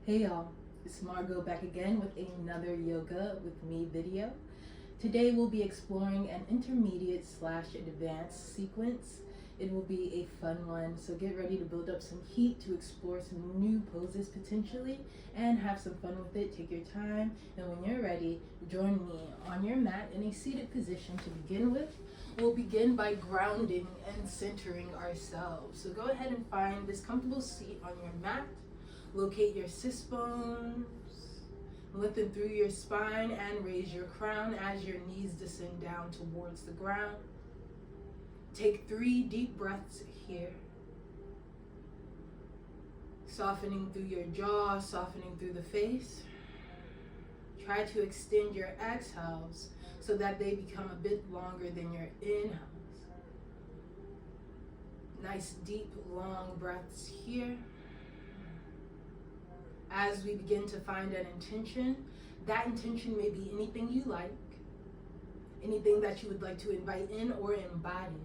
Hey y'all, it's Margot back again with another Yoga with Me video. Today we'll be exploring an intermediate / advanced sequence. It will be a fun one, so get ready to build up some heat to explore some new poses potentially and have some fun with it. Take your time, and when you're ready, join me on your mat in a seated position to begin with. We'll begin by grounding and centering ourselves. So go ahead and find this comfortable seat on your mat. Locate your sits bones, lengthen through your spine and raise your crown as your knees descend down towards the ground. Take 3 deep breaths here. Softening through your jaw, softening through the face. Try to extend your exhales so that they become a bit longer than your inhales. Nice deep long breaths here. As we begin to find an intention, that intention may be anything you like, anything that you would like to invite in or embody.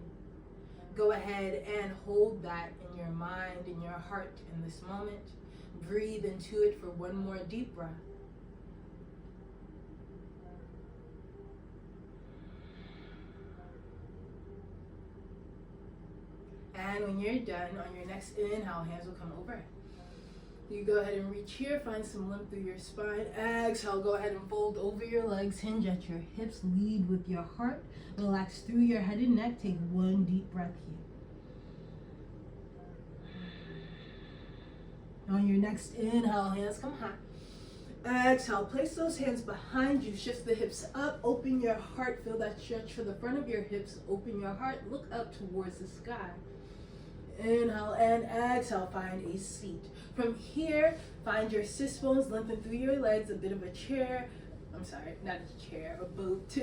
Go ahead and hold that in your mind, in your heart in this moment. Breathe into it for one more deep breath. And when you're done, on your next inhale, hands will come overhead. You go ahead and reach here, find some length through your spine. Exhale, go ahead and fold over your legs, hinge at your hips, lead with your heart. Relax through your head and neck. Take one deep breath here. On your next inhale, hands come high. Exhale, place those hands behind you. Shift the hips up, open your heart. Feel that stretch for the front of your hips. Open your heart, look up towards the sky. Inhale and exhale, find a seat. From here, find your sits bones, lengthen through your legs, a bit of a chair. I'm sorry, not a chair, a boat.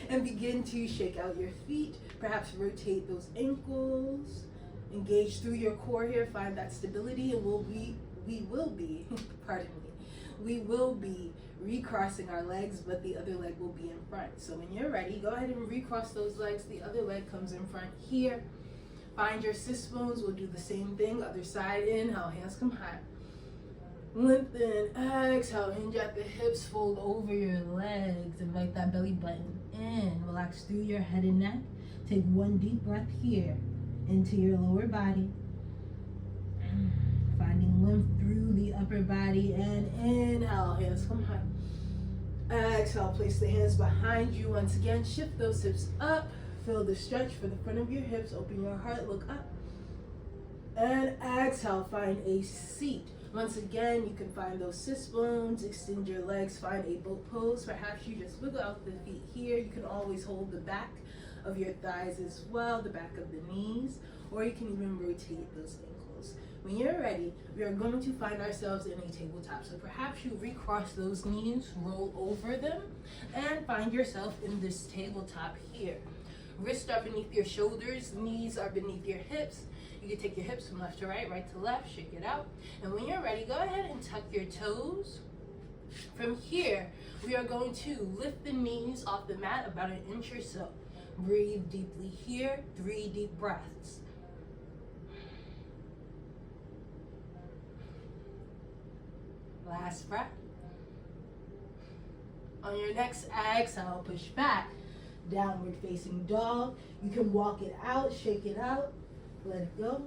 And begin to shake out your feet. Perhaps rotate those ankles. Engage through your core here, find that stability, and we will be, pardon me, we will be recrossing our legs, but the other leg will be in front. So when you're ready, go ahead and recross those legs. The other leg comes in front here. Find your sits bones. We'll do the same thing. Other side. Inhale, hands come high. Lengthen. Exhale, hinge at the hips. Fold over your legs. Invite that belly button in. Relax through your head and neck. Take one deep breath here into your lower body. Finding length through the upper body. And inhale, hands come high. Exhale, place the hands behind you. Once again, shift those hips up. Feel the stretch for the front of your hips. Open your heart, look up. And exhale, find a seat. Once again, you can find those sits bones, extend your legs, find a boat pose. Perhaps you just wiggle out the feet here. You can always hold the back of your thighs as well, the back of the knees, or you can even rotate those ankles. When you're ready, we are going to find ourselves in a tabletop. So perhaps you recross those knees, roll over them, and find yourself in this tabletop here. Wrists are beneath your shoulders, knees are beneath your hips. You can take your hips from left to right, right to left, shake it out. And when you're ready, go ahead and tuck your toes. From here, we are going to lift the knees off the mat about 1 inch or so. Breathe deeply here, 3 deep breaths. Last breath. On your next exhale, push back. Downward facing dog. You can walk it out, shake it out, let it go.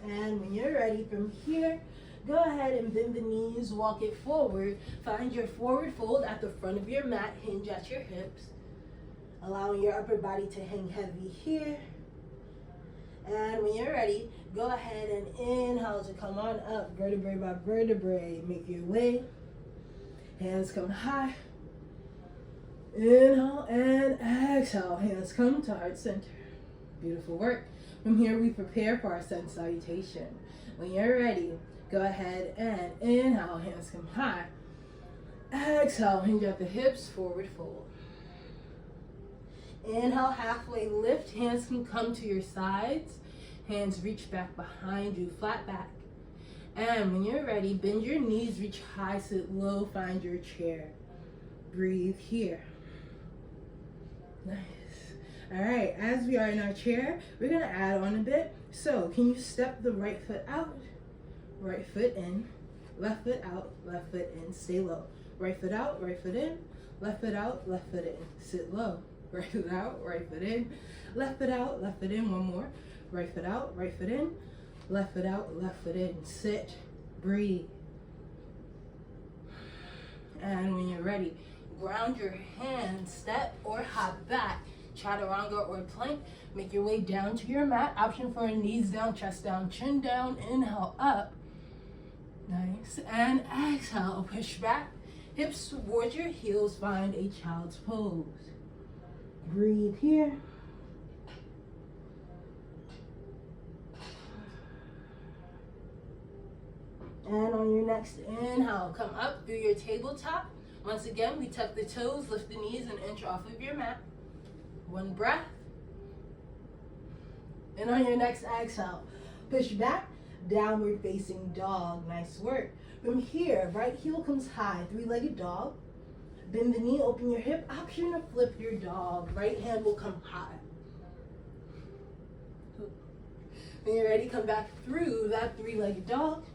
And when you're ready, from here, go ahead and bend the knees, walk it forward. Find your forward fold at the front of your mat, hinge at your hips, allowing your upper body to hang heavy here. And when you're ready, go ahead and inhale to come on up, vertebrae by vertebrae. Make your way. Hands come high. Inhale and exhale. Hands come to heart center. Beautiful work. From here, we prepare for our sun salutation. When you're ready, go ahead and inhale. Hands come high. Exhale, hinge at the hips, forward fold. Inhale, halfway lift. Hands can come to your sides. Hands reach back behind you, flat back. And when you're ready, bend your knees, reach high, sit low, find your chair. Breathe here. Nice. All right, as we are in our chair, we're gonna add on a bit. So can you step the right foot out? right foot in, left foot out, left foot in, stay low. Right foot out, right foot in, left foot out, left foot in, sit low. Right foot out, right foot in, left foot out, left foot in, one more. Right foot out, right foot in, left foot out, left foot in, sit, breathe. And when you're ready, ground your hands, step or hop back, chaturanga or plank. Make your way down to your mat. Option for knees down, chest down, chin down. Inhale up. Nice. And exhale, push back. Hips towards your heels, find a child's pose. Breathe here. And on your next inhale, come up through your tabletop. Once again, we tuck the toes, lift the knees an inch off of your mat. One breath. And on your next exhale, push back, downward facing dog. Nice work. From here, right heel comes high, three-legged dog. Bend the knee, open your hip. Option to flip your dog. Right hand will come high. When you're ready, come back through that three-legged dog.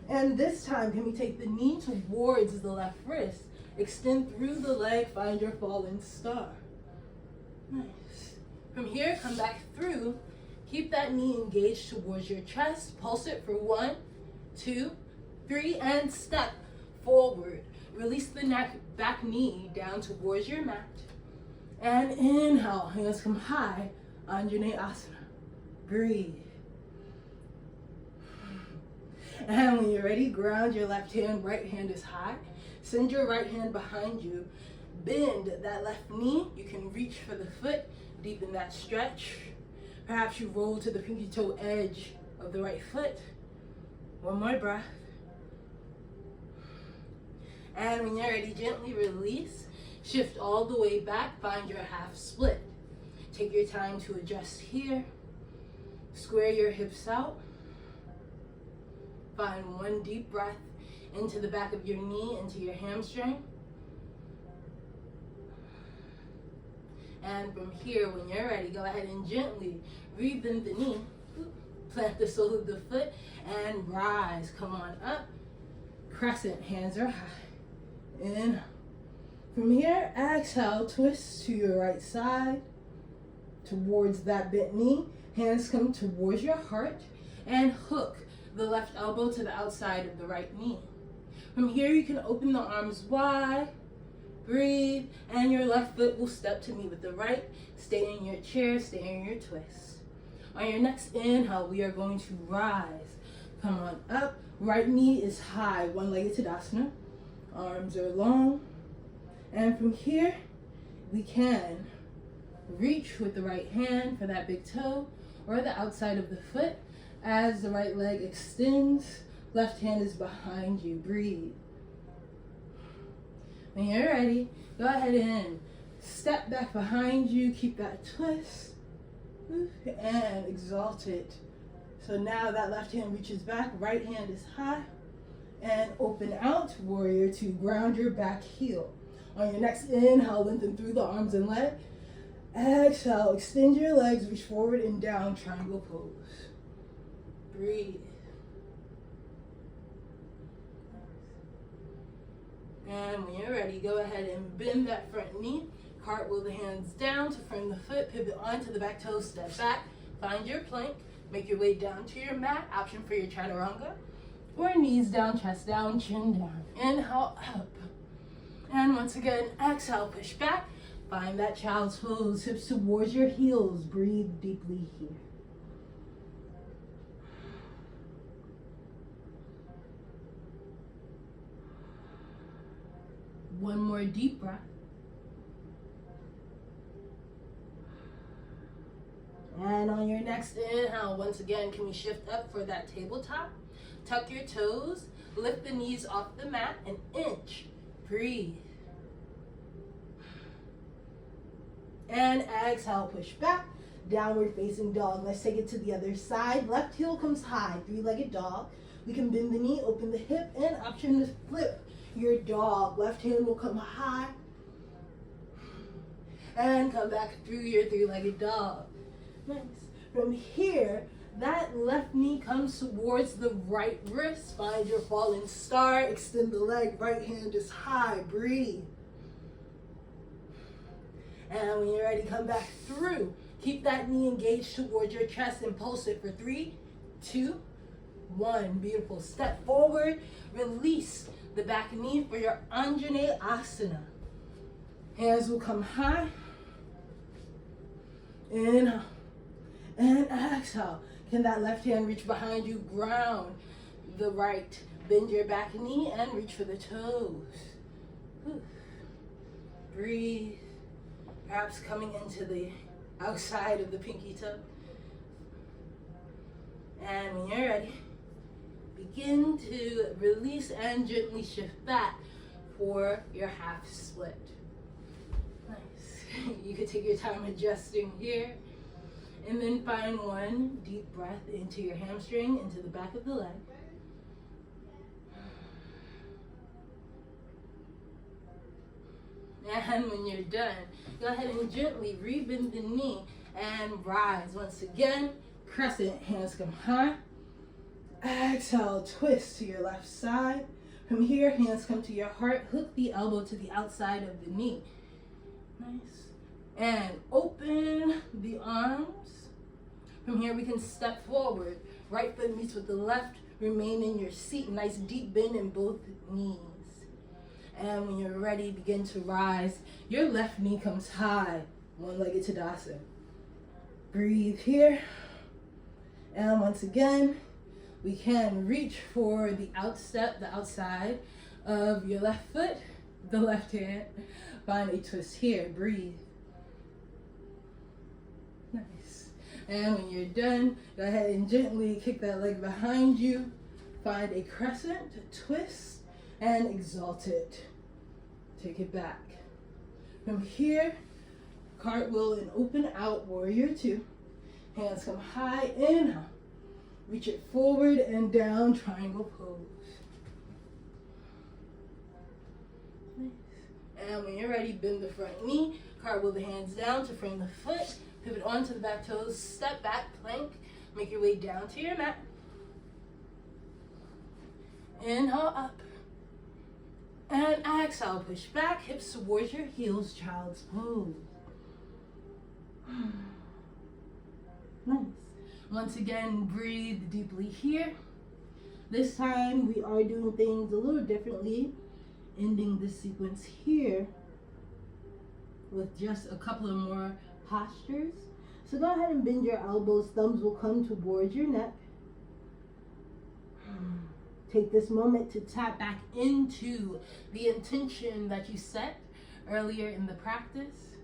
And this time, can we take the knee towards the left wrist? Extend through the leg, find your fallen star. Nice. From here, come back through. Keep that knee engaged towards your chest. Pulse it for 1, 2, 3, and step forward. Release the back knee down towards your mat. And inhale, hands come high, Anjaneyasana. Breathe. And when you're ready, ground your left hand, right hand is high. Send your right hand behind you. Bend that left knee. You can reach for the foot, deepen that stretch. Perhaps you roll to the pinky toe edge of the right foot. One more breath. And when you're ready, gently release. Shift all the way back, find your half split. Take your time to adjust here. Square your hips out. Find one deep breath into the back of your knee, into your hamstring. And from here, when you're ready, go ahead and gently rebend the knee. Plant the sole of the foot and rise. Come on up. Crescent, hands are high. Inhale. From here, exhale, twist to your right side towards that bent knee. Hands come towards your heart and hook the left elbow to the outside of the right knee. From here, you can open the arms wide, breathe, and your left foot will step to meet with the right. Stay in your chair, stay in your twist. On your next inhale, we are going to rise. Come on up. Right knee is high, one-legged Tadasana. Arms are long. And from here, we can reach with the right hand for that big toe or the outside of the foot. As the right leg extends, left hand is behind you. Breathe. When you're ready, go ahead and step back behind you. Keep that twist. And exalt it. So now that left hand reaches back, right hand is high. And open out, warrior two. Ground your back heel. On your next inhale, lengthen through the arms and leg. Exhale, extend your legs, reach forward and down, triangle pose. Breathe. And when you're ready, go ahead and bend that front knee. Cartwheel the hands down to frame the foot. Pivot onto the back toes. Step back. Find your plank. Make your way down to your mat. Option for your chaturanga. Or knees down, chest down, chin down. Inhale up. And once again, exhale, push back. Find that child's pose. Hips towards your heels. Breathe deeply here. One more deep breath. And on your next inhale, once again, can we shift up for that tabletop? Tuck your toes, lift the knees off the mat, an inch. Breathe. And exhale, push back, downward facing dog. Let's take it to the other side. Left heel comes high, three-legged dog. We can bend the knee, open the hip, and option to flip your dog. Left hand will come high. And come back through your three-legged dog. Nice. From here, that left knee comes towards the right wrist. Find your falling star. Extend the leg. Right hand is high. Breathe. And when you're ready, come back through. Keep that knee engaged towards your chest and pulse it for 3, 2, 1. Beautiful. Step forward. Release the back knee for your Anjane Asana. Hands will come high. Inhale. And exhale. Can that left hand reach behind you? Ground the right. Bend your back knee and reach for the toes. Whew. Breathe. Perhaps coming into the outside of the pinky toe. And when you're ready, begin to release and gently shift back for your half split. Nice. You can take your time adjusting here. And then find one deep breath into your hamstring, into the back of the leg. And when you're done, go ahead and gently rebend the knee and rise. Once again, crescent, hands come high. Exhale, twist to your left side. From here, hands come to your heart. Hook the elbow to the outside of the knee. Nice. And open the arms. From here, we can step forward. Right foot meets with the left. Remain in your seat. Nice deep bend in both knees. And when you're ready, begin to rise. Your left knee comes high. One-legged Tadasana. Breathe here. And once again, we can reach for the outstep, the outside of your left foot, the left hand. Find a twist here. Breathe. Nice. And when you're done, go ahead and gently kick that leg behind you. Find a crescent, twist, and exalt it. Take it back. From here, cartwheel and open out, warrior 2. Hands come high, inhale. Reach it forward and down, triangle pose. And when you're ready, bend the front knee, cartwheel the hands down to frame the foot, pivot onto the back toes, step back, plank, make your way down to your mat. Inhale up. And exhale, push back, hips towards your heels, child's pose. Nice. Once again, breathe deeply here. This time we are doing things a little differently, ending this sequence here with just a couple of more postures. So go ahead and bend your elbows, thumbs will come towards your neck. Take this moment to tap back into the intention that you set earlier in the practice.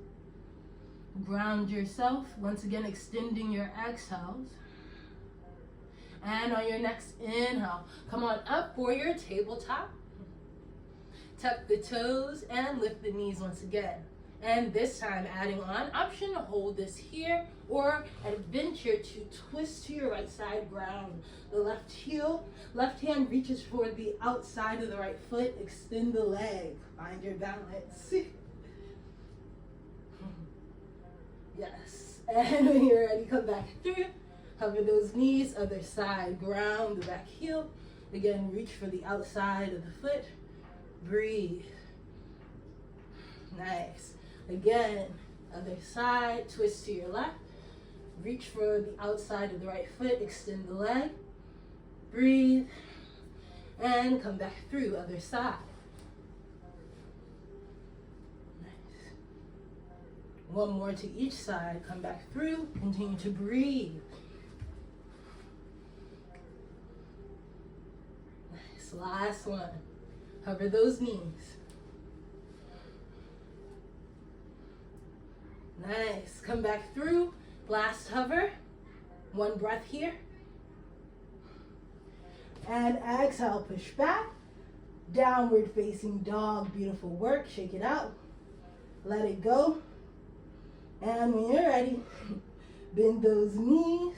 Ground yourself, once again extending your exhales. And on your next inhale, come on up for your tabletop. Tuck the toes and lift the knees once again. And this time adding on, option to hold this here or adventure to twist to your right side, ground the left heel. Left hand reaches for the outside of the right foot. Extend the leg. Find your balance. Yes. And when you're ready, come back through. Hover those knees, other side. Ground the back heel. Again, reach for the outside of the foot. Breathe. Nice. Again, other side. Twist to your left. Reach for the outside of the right foot. Extend the leg. Breathe. And come back through, other side. Nice. One more to each side. Come back through. Continue to breathe. Nice. Last one. Hover those knees. Nice. Come back through. Last hover. One breath here. And exhale, push back. Downward facing dog. Beautiful work. Shake it out. Let it go. And when you're ready, bend those knees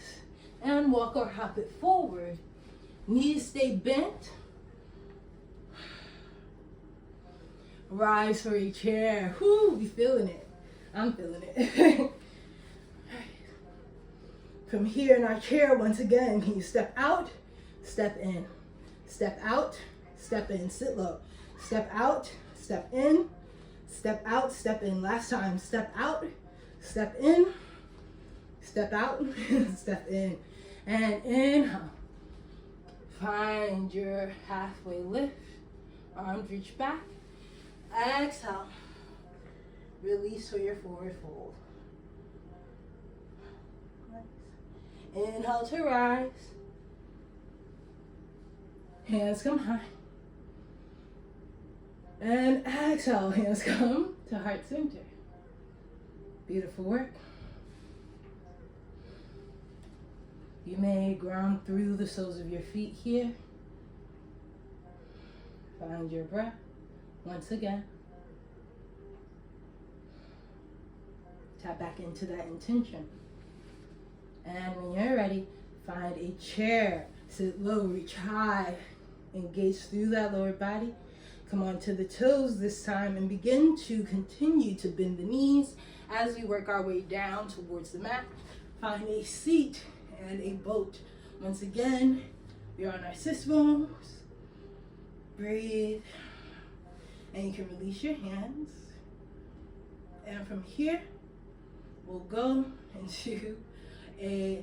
and walk or hop it forward. Knees stay bent. Rise for a chair. Whoo, we feeling it. I'm feeling it. From here in our chair, once again, can you step out, step in, step out, step in, sit low, step out, step in, step out, step in. Last time, step out, step in, step out, step in, and inhale. Find your halfway lift, arms reach back, exhale, release for your forward fold. Inhale to rise. Hands come high. And exhale, hands come to heart center. Beautiful work. You may ground through the soles of your feet here. Find your breath once again. Tap back into that intention. And when you're ready, find a chair. Sit low, reach high. Engage through that lower body. Come onto the toes this time and begin to continue to bend the knees as we work our way down towards the mat. Find a seat and a boat. Once again, we're on our sit bones. Breathe. And you can release your hands. And from here, we'll go into a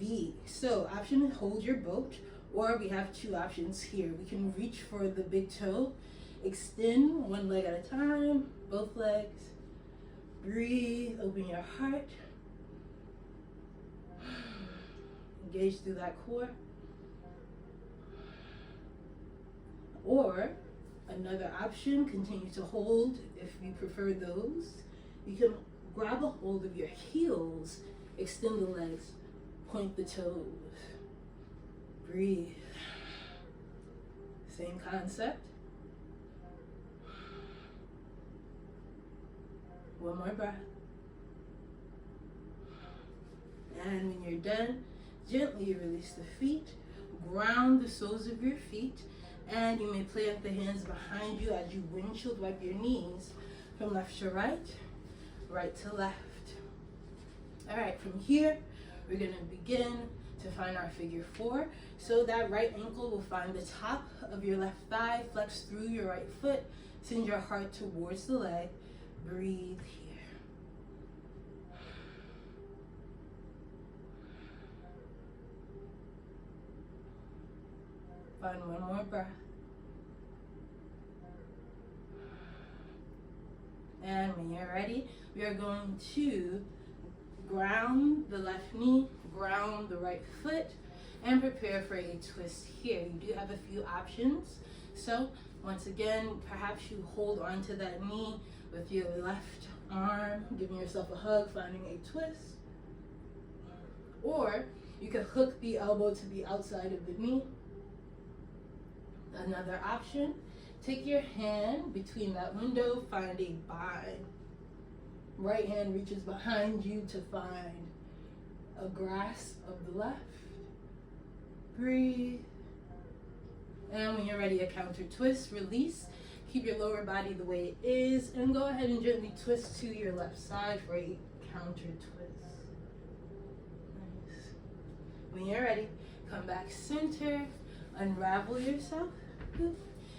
V. So option is hold your boat, or we have two options here. We can reach for the big toe, extend one leg at a time, both legs. Breathe, open your heart. Engage through that core. Or another option, continue to hold if you prefer those. You can grab a hold of your heels, extend the legs, point the toes. Breathe. Same concept. One more breath. And when you're done, gently release the feet, ground the soles of your feet, and you may plant the hands behind you as you windshield wipe your knees from left to right, right to left. All right, from here, we're gonna begin to find our figure four. So that right ankle will find the top of your left thigh, flex through your right foot, send your heart towards the leg, breathe here. Find one more breath. And when you're ready, we are going to ground the left knee, ground the right foot, and prepare for a twist here. You do have a few options. So once again, perhaps you hold onto that knee with your left arm, giving yourself a hug, finding a twist. Or you could hook the elbow to the outside of the knee. Another option, take your hand between that window, find a bind. Right hand reaches behind you to find a grasp of the left. Breathe. And when you're ready, a counter twist, release. Keep your lower body the way it is, and go ahead and gently twist to your left side for a counter twist. Nice. When you're ready, come back center, unravel yourself.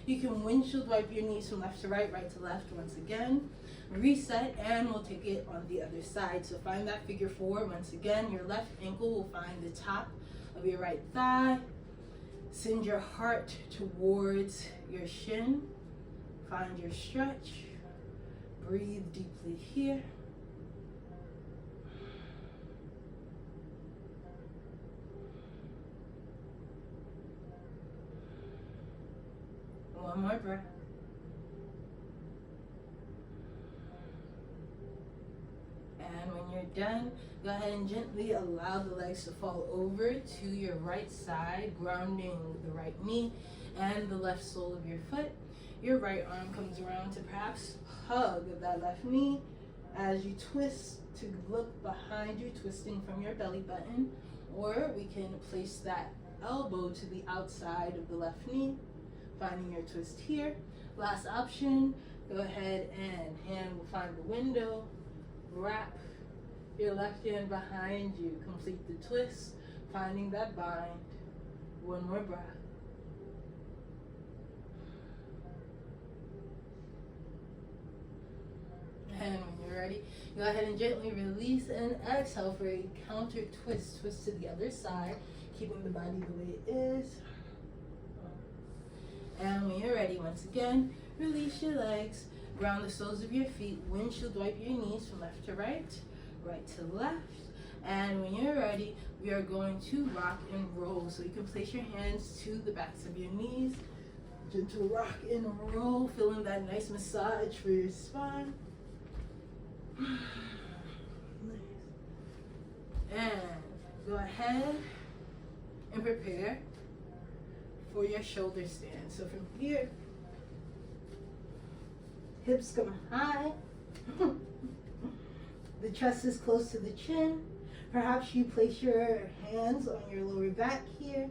You can windshield wipe your knees from left to right, right to left once again. Reset, and we'll take it on the other side. So find that figure four. Once again, your left ankle will find the top of your right thigh. Send your heart towards your shin. Find your stretch. Breathe deeply here. One more breath. And when you're done, go ahead and gently allow the legs to fall over to your right side, grounding the right knee and the left sole of your foot. Your right arm comes around to perhaps hug that left knee as you twist to look behind you, twisting from your belly button. Or we can place that elbow to the outside of the left knee, finding your twist here. Last option, go ahead and hand will find the window, wrap Your left hand behind you. Complete the twist, finding that bind. One more breath. And when you're ready, go ahead and gently release and exhale for a counter twist. Twist to the other side, keeping the body the way it is. And when you're ready, once again, release your legs, ground the soles of your feet, windshield wipe your knees from left to right, right to left. And when you're ready, we are going to rock and roll. So you can place your hands to the backs of your knees. Gentle rock and roll, feeling that nice massage for your spine. And go ahead and prepare for your shoulder stand. So from here, hips come high. The chest is close to the chin. Perhaps you place your hands on your lower back here,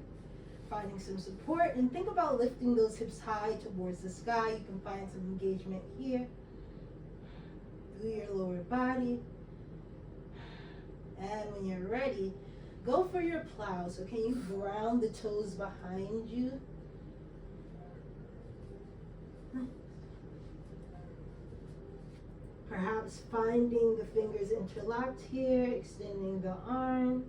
finding some support. And think about lifting those hips high towards the sky. You can find some engagement here through your lower body. And when you're ready, go for your plow. So can you ground the toes behind you? Perhaps finding the fingers interlocked here, extending the arms,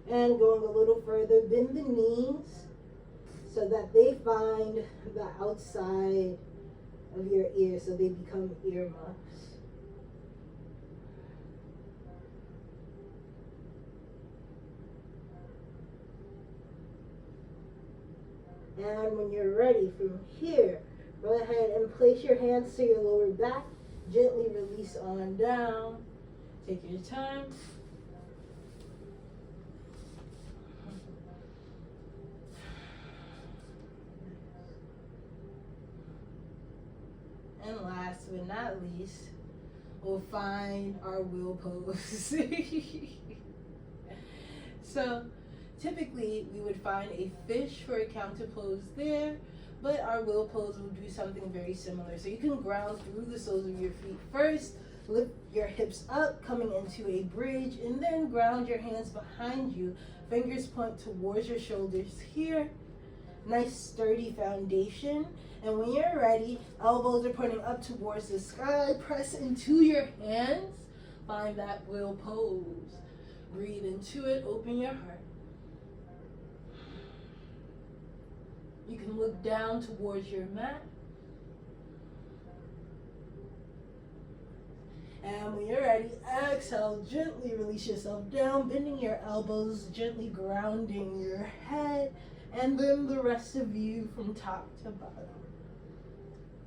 and going a little further, bend the knees so that they find the outside of your ear, so they become earmuffs. And when you're ready, from here, go ahead and place your hands to your lower back. Gently release on down. Take your time. And last but not least, we'll find our wheel pose. So typically we would find a fish for a counter pose there, but our wheel pose will do something very similar. So you can ground through the soles of your feet first, lift your hips up, coming into a bridge, and then ground your hands behind you. Fingers point towards your shoulders here. Nice sturdy foundation. And when you're ready, elbows are pointing up towards the sky. Press into your hands. Find that wheel pose. Breathe into it, open your heart. You can look down towards your mat. And when you're ready, exhale, gently release yourself down, bending your elbows, gently grounding your head, and then the rest of you from top to bottom.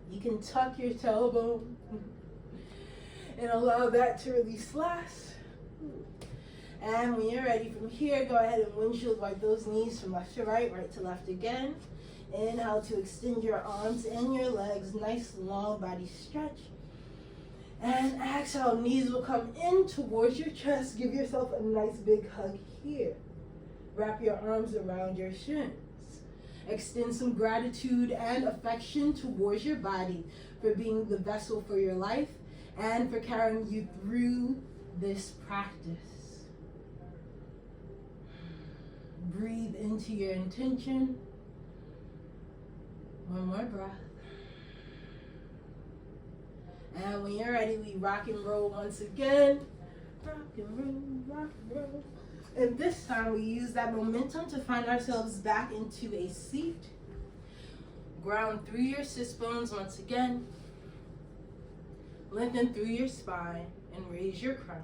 You can tuck your tailbone and allow that to release last. And when you're ready, from here, go ahead and windshield wipe those knees from left to right, right to left again. Inhale to extend your arms and your legs, nice long body stretch. And exhale, knees will come in towards your chest. Give yourself a nice big hug here. Wrap your arms around your shins. Extend some gratitude and affection towards your body for being the vessel for your life and for carrying you through this practice. Breathe into your intention. One more breath. And when you're ready, we rock and roll once again. Rock and roll, rock and roll. And this time we use that momentum to find ourselves back into a seat. Ground through your sits bones once again. Lengthen through your spine and raise your crown.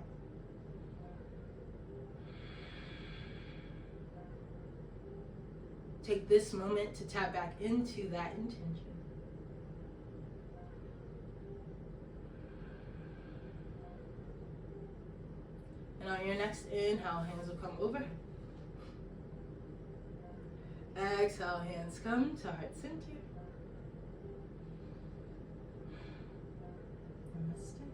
Take this moment to tap back into that intention. And on your next inhale, hands will come over. Exhale, hands come to heart center. Namaste.